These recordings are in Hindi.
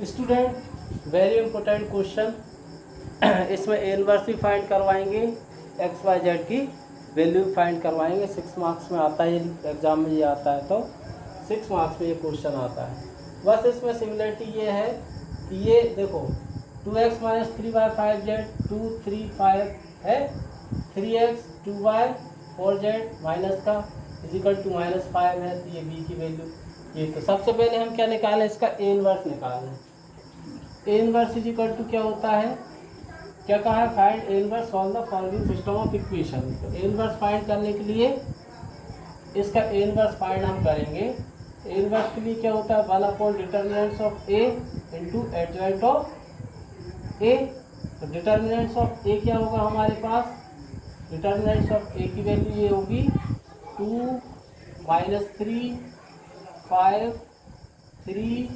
स्टूडेंट वेरी इंपॉर्टेंट क्वेश्चन, इसमें ए इनवर्स भी फाइंड करवाएंगे, एक्स वाई जेड की वैल्यू भी फाइंड करवाएंगे। 6 मार्क्स में आता है, एग्जाम में ये आता है तो 6 मार्क्स में ये क्वेश्चन आता है। बस इसमें सिमिलरिटी ये है कि ये देखो 2x माइनस 3y 5z 2 3 5 है, 3x 2y 4z माइनस का इजिकल टू -5 है, तो ये b की वैल्यू। ये तो सबसे पहले हम क्या निकालें, इसका ए इनवर्स निकालें। ए इनवर्स इजिकल टू क्या होता है, क्या कहा है, find A inverse on the following system of equation. तो ए इनवर्स फाइंड करने के लिए इसका ए इनवर्स फाइंड हम करेंगे। ए इनवर्स के लिए क्या होता है, 1 determinants of A into adjoint of A. तो डिटर्मिनेंट्स ऑफ ए क्या होगा हमारे पास, डिटर्मिनेंट्स ऑफ ए की वैल्यू ये होगी 2 -3 5 3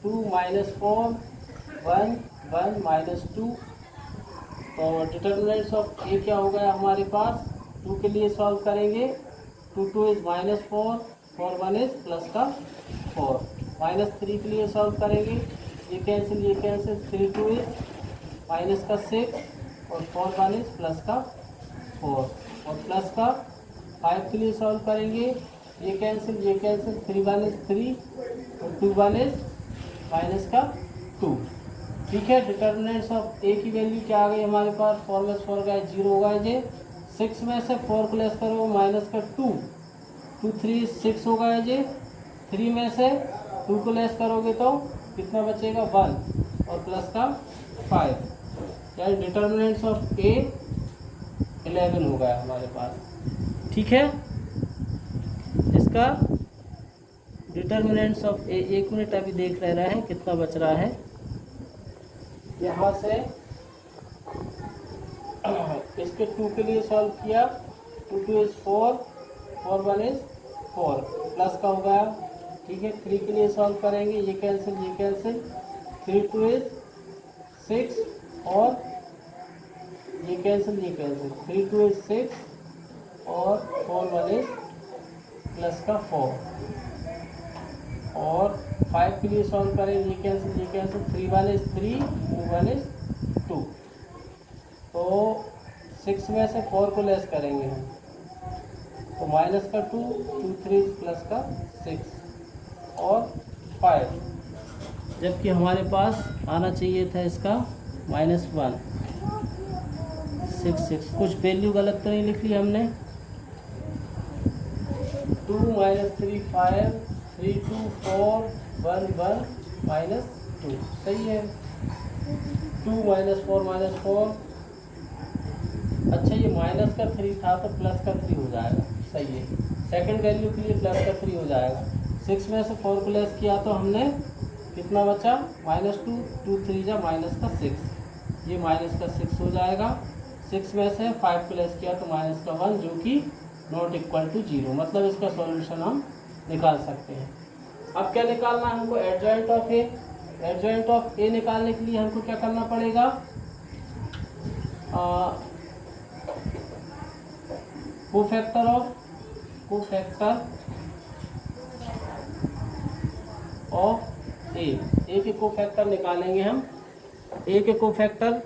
2 -4 1 1 -2। और डिटर्मिनेंट्स ऑफ ए क्या होगा हमारे पास, 2 के लिए सॉल्व करेंगे, 2 2 इज -4 4 1 इज प्लस का 4। -3 के लिए सॉल्व करेंगे, ये कैंसिल 3 2 इज माइनस का 6 और 4 1 इज प्लस का 4। और प्लस का 5 के लिए सॉल्व करेंगे, ये कैंसिल 3 1 इज 3 और 2 1 इज माइनस का 2। ठीक है, डिटर्मिनेंट्स ऑफ ए की वैल्यू क्या आ गई हमारे पास, 4 में 4 का 0 होगा जे, 6 में से 4 को लेस करो माइनस का 2 2 3 6 होगा जे, 3 में से 2 को लेस करोगे तो कितना बचेगा 1 और प्लस का 5। यानी डिटर्मिनेंट्स ऑफ ए 11 होगा हमारे पास। ठीक है, इसका डिटर्मिनेंट्स ऑफ ए, 1 मिनट अभी देख रहे हैं कितना बच रहा है। यहाँ से इसके 2 के लिए सॉल्व किया, 2 2 इज 4 4 1 इज 4 प्लस का होगा। ठीक है, 3 के लिए सॉल्व करेंगे, ये कैंसिल 3 2 इज 6 और ये कैंसिल 3 2 इज 6 और 4 1 इज प्लस का 4। और 5 के लिए सॉल्व करें, ये कैंसिल 3 1 इज 3 2 1 इज 2। तो 6 में से 4 को लेस करेंगे हम, तो माइनस का 2 2 3 प्लस का 6 और 5, जबकि हमारे पास आना चाहिए था इसका -1 6 6। कुछ वैल्यू गलत तो नहीं लिख ली हमने, 2 -3 5 3 2 4 1 1 -2 सही है। 2 -4 -4, अच्छा ये माइनस का 3 था तो प्लस का 3 हो जाएगा, सही है। सेकंड वैल्यू के लिए प्लस का 3 हो जाएगा। 6 में से 4 को लेस किया तो हमने कितना बचा, -2 2 3 जा माइनस का 6, ये माइनस का 6 हो जाएगा। 6 में से 5 को लेस किया तो माइनस का 1, जो कि नॉट इक्वल टू 0, मतलब इसका सॉल्यूशन हम निकाल सकते हैं। अब क्या निकालना है हमको, adjoint of A. Adjoint of A निकालने के लिए हमको क्या करना पड़ेगा, कोफैक्टर ऑफ ए के कोफैक्टर निकालेंगे हम। ए के कोफैक्टर,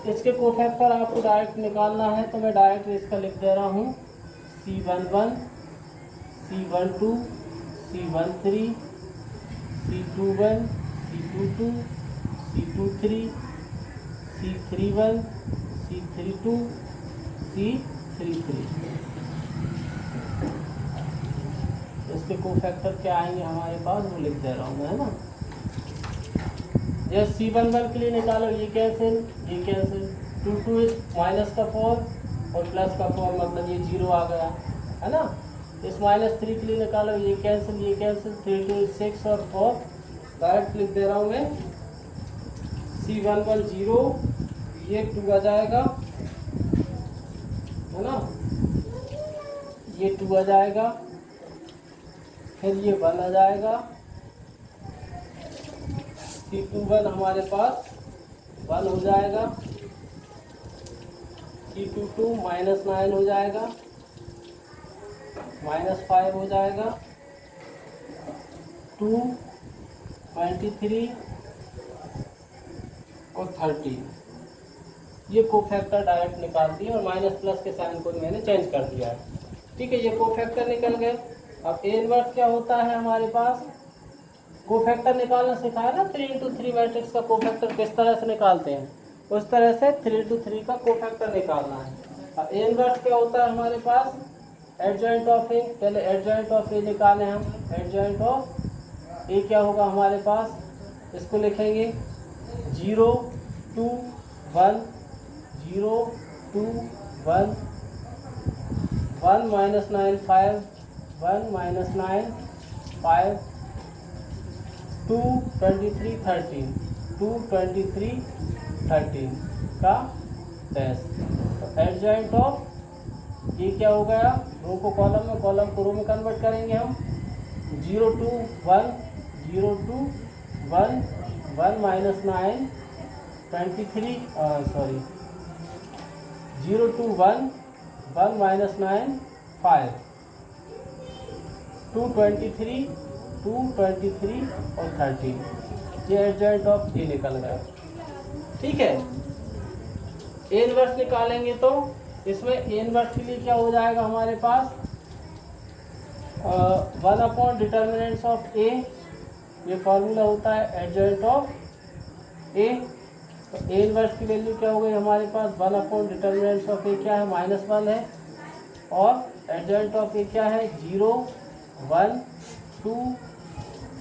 इसके कोफैक्टर आपको डायरेक्ट निकालना है तो मैं डायरेक्ट इसका लिख दे रहा हूँ, C11 C12 C13 C21 C22 C23 C31 C32 C33। इसके कोफैक्टर क्या आएंगे हमारे पास, वो लिख दे रहा हूँ मैं, है ना। जैसे C11 के लिए निकालो, ये कैंसिल 2 2 इज माइनस का 4 और प्लस का 4, मतलब ये 0 आ गया, है ना। इस -3 के लिए निकालो, ये कैंसिल 3 2 इज 6 और 4, डायरेक्ट लिख दे रहा हूँ मैं, C11 0, ये 2 आ जाएगा, है ना, ये 2 आ जाएगा, फिर ये 1 आ जाएगा। C21 हमारे पास 1 हो जाएगा, C22 -9 हो जाएगा, -5 हो जाएगा, 2, 23 और 13, ये कोफैक्टर डायरेक्ट निकाल दिए और माइनस प्लस के साइन को मैंने चेंज कर दिया है। ठीक है, ये कोफैक्टर निकल गए। अब ए इनवर्स क्या होता है हमारे पास, कोफैक्टर निकालना सिखाया ना, 3 × 3 मैट्रिक्स का कोफैक्टर किस तरह से निकालते हैं, उस तरह से 3 × 3 का कोफैक्टर निकालना है। अब ए इनवर्स क्या होता है हमारे पास, एडजॉइंट ऑफ ए, पहले एडजॉइंट ऑफ ए निकालें हम। एडजॉइंट ऑफ ए क्या होगा हमारे पास, इसको लिखेंगे 0, 2, 1, 0, 2, 1, 1 - 9, 5, 1 - 9, 5, 2, 23, 13, 2, 23, 13 का डैश। तो एडजॉइंट ऑफ ये क्या हो गया, रो को कॉलम में, कॉलम को रो में कन्वर्ट करेंगे हम। 0, 2, 1, 0, 2, 1, 1 - 9, 23, 0, 2, 1, 1 - 9, 5, 2, 23, 2, 23 और 13, ये एडजॉइंट ऑफ ए निकल गया। ठीक है, ए इनवर्स निकालेंगे तो इसमें ए इनवर्स के लिए क्या हो जाएगा हमारे पास, 1 / डिटर्मिनेंट्स ऑफ ए, ये फॉर्मूला होता है एडजॉइंट ऑफ ए। तो ए इनवर्स की वैल्यू क्या हो गई हमारे पास, 1 / डिटर्मिनेंट्स ऑफ ए क्या है, -1 है, और एडजॉइंट ऑफ ए क्या है, 0, 1, 2,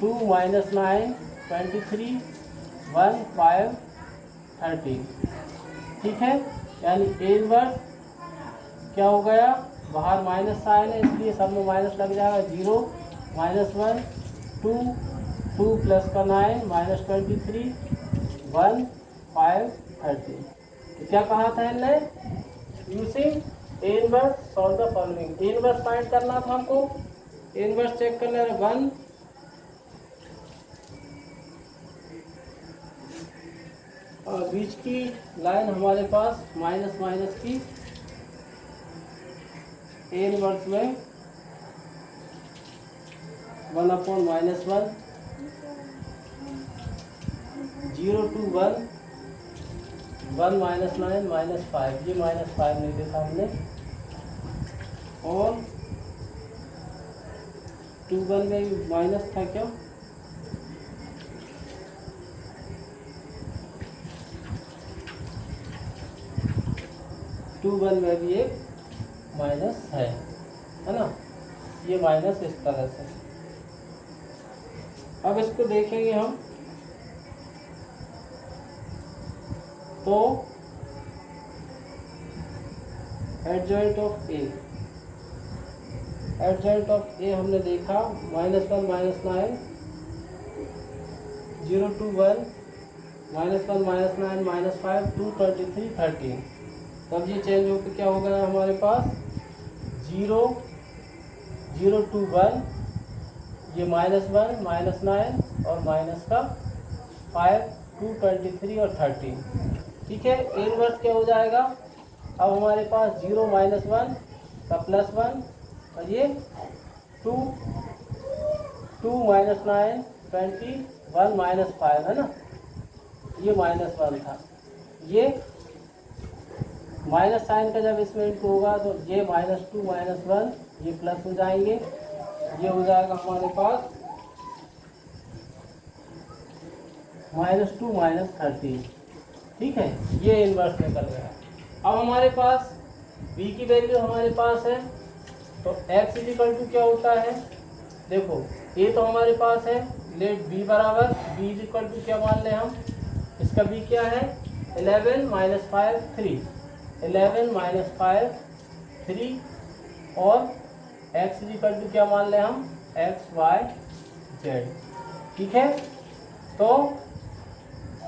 2 - 9, 23, 1, 5, 13। ठीक है, यानी ए इनवर्स क्या हो गया, बाहर माइनस साइन है इसलिए सब में माइनस लग जाएगा, 0, -1, 2, 2 प्लस का 9, -23, 1, 5, 13। तो क्या कहा था इनने, using A inverse solve the following. A inverse find करना था हमको, ए इनवर्स चेक करना है, 1, और बीच की लाइन हमारे पास माइनस की, ए इनवर्स में 1 / -1, 0, 2, 1, 1 - 9, -5, ये -5 नहीं देखा हमने, और 2, 1 में माइनस था क्या, 2, 1 में भी एक माइनस है ना, ये माइनस इस तरह से। अब इसको देखेंगे हम, तो adjoint of A, adjoint of A हमने देखा -1 - 9, 0, 2, 1, -1 - 9, -5, 2, 23, 13। तब ये चेंज होकर क्या हो गया हमारे पास, 0, 0, 2, 1, ये -1, -9 और माइनस का 5, 2, 23 और 13। ठीक है, ए इनवर्स क्या हो जाएगा, अब हमारे पास 0, -1 का +1, और ये 2, 2 - 9, 21, -5 है ना, ये -1 था, ये माइनस साइन का जब इसमें इंटू होगा तो ये -2 -1 ये प्लस हो जाएंगे, ये हो जाएगा हमारे पास -2 -13। ठीक है, ये इनवर्स निकल गया। अब हमारे पास b की वैल्यू हमारे पास है, तो x = क्या होता है, देखो a तो हमारे पास है, लेट b बराबर b = क्या मान लें हम, इसका b क्या है, 11 - 5 3, 11 - 5 3, और x = क्या मान लें हम, x y z। ठीक है, तो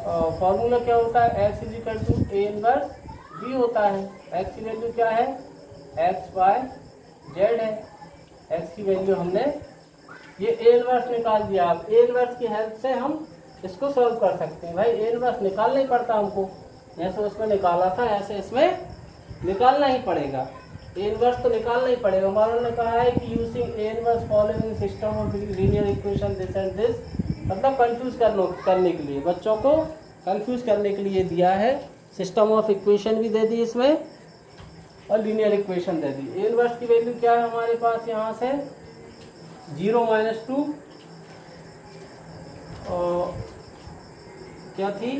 फॉर्मूला क्या होता है, x = a इनवर्स b होता है। x की वैल्यू क्या है, x y z है, x की वैल्यू हमने ये a इनवर्स निकाल दिया। अब a इनवर्स की हेल्प से हम इसको सॉल्व कर सकते हैं। भाई a इनवर्स निकालना ही पड़ता हमको, जैसे उसमें निकाला था ऐसे इसमें निकालना ही पड़ेगा। ए इनवर्स तो निकालना ही पड़ेगा। हमारा ने कहा है कि using A inverse following system of linear equation this and this, मतलब कंफ्यूज करने के लिए, बच्चों को कंफ्यूज करने के लिए दिया है। सिस्टम ऑफ इक्वेशन भी दे दी इसमें और linear equation they the. A inverse की वैल्यू क्या है हमारे पास यहाँ से 0 - 2 और क्या थी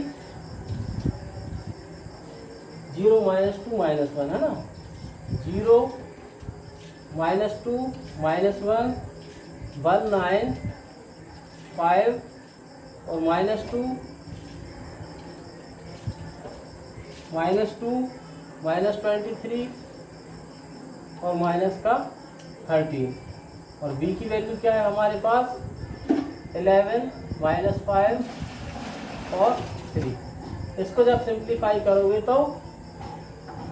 0 - 2 - 1 है ना, 0 - 2 - 1 1 9 5 और -2 -2 -23 और माइनस का 13। और b की वैल्यू क्या है हमारे पास 11 -5 और 3। इसको जब सिंप्लीफाई करोगे तो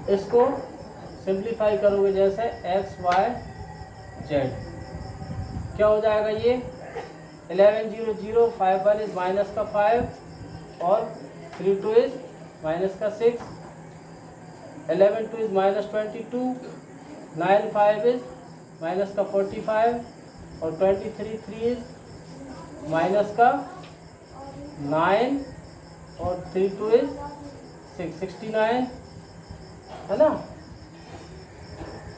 इसको सिंप्लीफाई करोगे जैसे x y z, क्या हो जाएगा ये 11 0 0 5 1 इज माइनस का 5 और 3 2 इज माइनस का 6, 11 2 इज -22, 9 5 इज माइनस का 45 और 23 3 इज माइनस का 9 और 3 2 इज 69 है ना।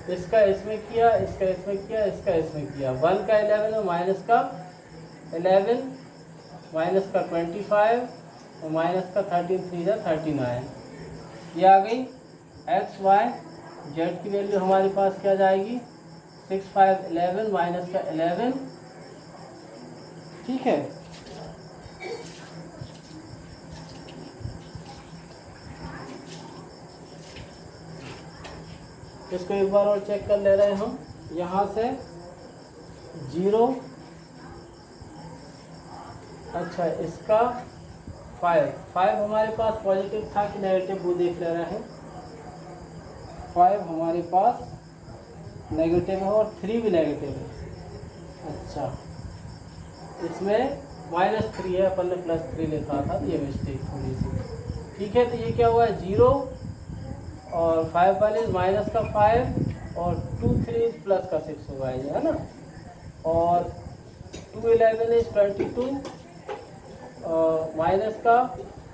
इसका इसमें किया, इसका इसमें किया, इसका इसमें किया, 1 का 11 और माइनस का 11 माइनस का 25 और माइनस का 13 3 जा 39। ये आ गई एक्स वाई जेड की वैल्यू हमारे पास क्या जाएगी 6 5 11 माइनस का 11, ठीक है। इसको एक बार और चेक कर ले रहे हैं हम। यहाँ से 0, अच्छा इसका 5 हमारे पास पॉजिटिव था कि नेगेटिव वो देख ले रहे हैं। 5 हमारे पास नेगेटिव है और 3 भी नेगेटिव है। अच्छा इसमें -3 है, अपन ने +3 लिखा था तो ये मिस्टेक थोड़ी सी, ठीक है। तो ये क्या हुआ है 0 और 5 1 इज माइनस का 5 और 2 3 इज प्लस का 6 होगा ये, है ना। और 2 11 इज 22 माइनस का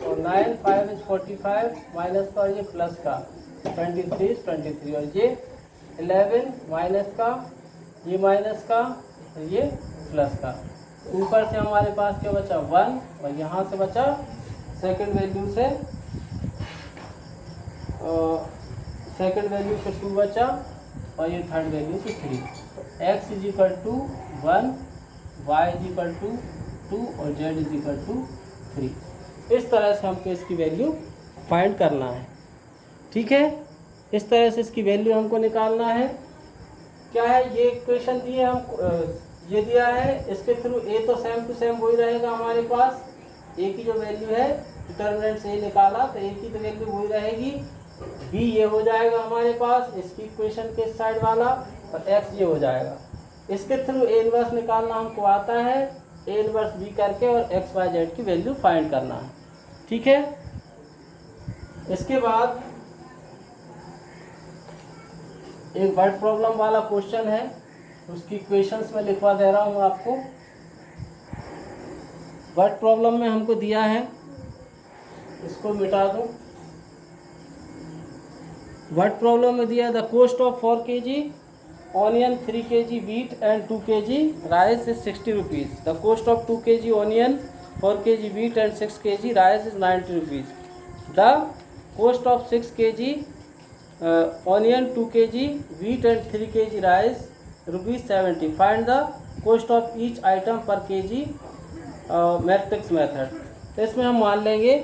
और 9 5 इज 45 माइनस का और ये प्लस का 23 इज 23 और ये 11 माइनस का, ये माइनस का और ये प्लस का। ऊपर से हमारे पास क्या बचा 1 और यहाँ से बचा सेकंड वैल्यू से सेकंड वैल्यू से 2 बचा और ये थर्ड वैल्यू से 3। x is equal to 1, y is equal to 2 और z इज इक्वल टू 3। इस तरह से हमको इसकी वैल्यू फाइंड करना है, ठीक है। इस तरह से इसकी वैल्यू हमको निकालना है। क्या है ये इक्वेशन दी है हम, ये दिया है, इसके थ्रू a तो सेम टू सेम वही रहेगा हमारे पास। a की जो वैल्यू है डिटर्मिनेंट से निकाला तो a की तो वैल्यू वही रहेगी। b ये हो जाएगा हमारे पास इसकी इक्वेशन के साइड वाला और x ये हो जाएगा। इसके थ्रू a इनवर्स निकालना हमको आता है, a इनवर्स b करके और x y z की वैल्यू फाइंड करना है, ठीक है। इसके बाद एक वर्ड प्रॉब्लम वाला क्वेश्चन है, उसकी इक्वेशंस में लिखवा दे रहा हूँ आपको। वर्ड प्रॉब्लम में हमको दिया है, इसको मिटा दूँ। वर्ड प्रॉब्लम में दिया the cost of 4 kg onion, 3 kg wheat and 2 kg rice is 60 rupees. The cost of 2 kg onion, 4 kg wheat and 6 kg rice is 90 rupees. The cost of 6 kg onion, 2 kg wheat and 3 kg rice rupees 70. Find the cost of each item per kg matrix method. तो इसमें हम मान लेंगे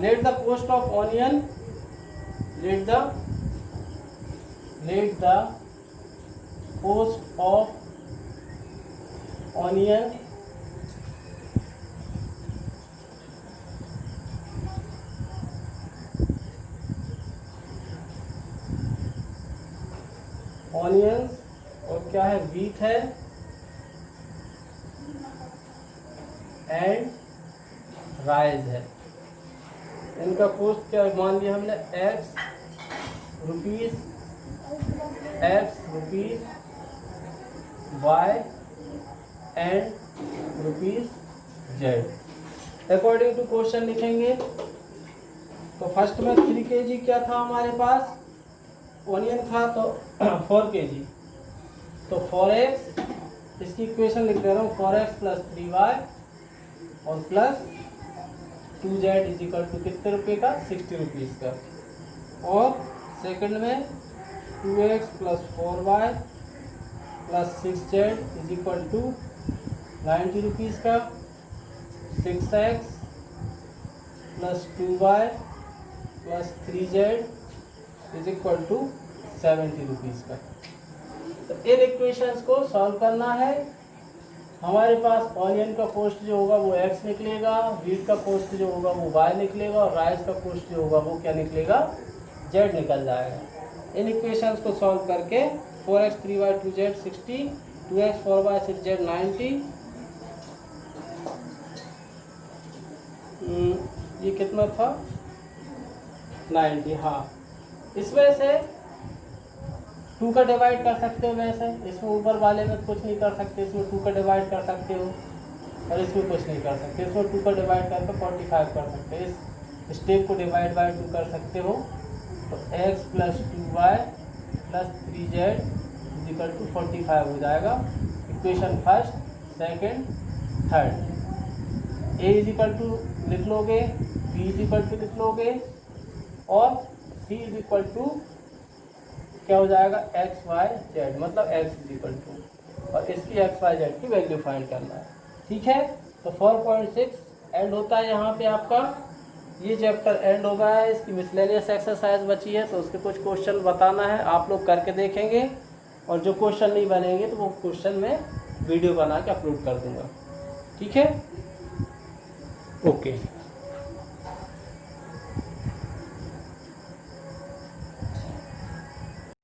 let the cost of onion, let the cost of onion onions और क्या है व्हीट है एंड राइस है, इनका कॉस्ट क्या मान लिया हमने x rupees x rupees y and rupees z according to question लिखेंगे। तो फर्स्ट में 3 kg क्या था हमारे पास, ऑनियन था, तो 4 kg, तो 4x, इसकी इक्वेशन लिख दे रहा हूँ, 4x प्लस 3y और plus 2z is equal to कितने रुपये का, 60 रुपीज़ का। और सेकंड में 2x plus 4y plus 6z is equal to 90 rupees का। 6x plus 2y plus 3z is equal to 70 rupees का। तो इन इक्वेशंस को सॉल्व करना है। हमारे पास ऑनियन का कॉस्ट जो होगा वो x निकलेगा, व्हीट का कॉस्ट जो होगा वो y निकलेगा, और राइस का कॉस्ट जो होगा वो क्या निकलेगा, z निकल जाएगा। इन इक्वेशंस को सॉल्व करके 4x 3y 2z 60, 2x 4y 6z 90, ये कितना था 90। हाँ, इसमें से 2 का डिवाइड कर सकते हो, वैसे इसमें ऊपर वाले में कुछ नहीं कर सकते, इसमें 2 का डिवाइड कर सकते हो, और इसमें कुछ नहीं कर सकते, इसमें 2 का डिवाइड करके 45 कर सकते हो। इस स्टेप को डिवाइड बाय 2 कर सकते हो, तो x plus 2y plus 3z is equal to 45 हो जाएगा। Equation first, second, third. a is equal to लिख लोगे, b इज इक्वल टू लिख लोगे, और c इज इक्वल टू क्या हो जाएगा, एक्स वाई जेड, मतलब x इज इक्वल टू, और इसकी एक्स वाई जेड की वैल्यू फाइंड करना है। ठीक है, तो 4.6 एंड होता है यहाँ पे आपका ये चैप्टर एंड हो गया है। इसकी मिसलेनियस एक्सरसाइज बची है, तो उसके कुछ क्वेश्चन बताना है, आप लोग करके देखेंगे, और जो क्वेश्चन नहीं बनेंगे तो वो क्वेश्चन में वीडियो बना के अपलोड कर दूँगा। ठीक है, ओके।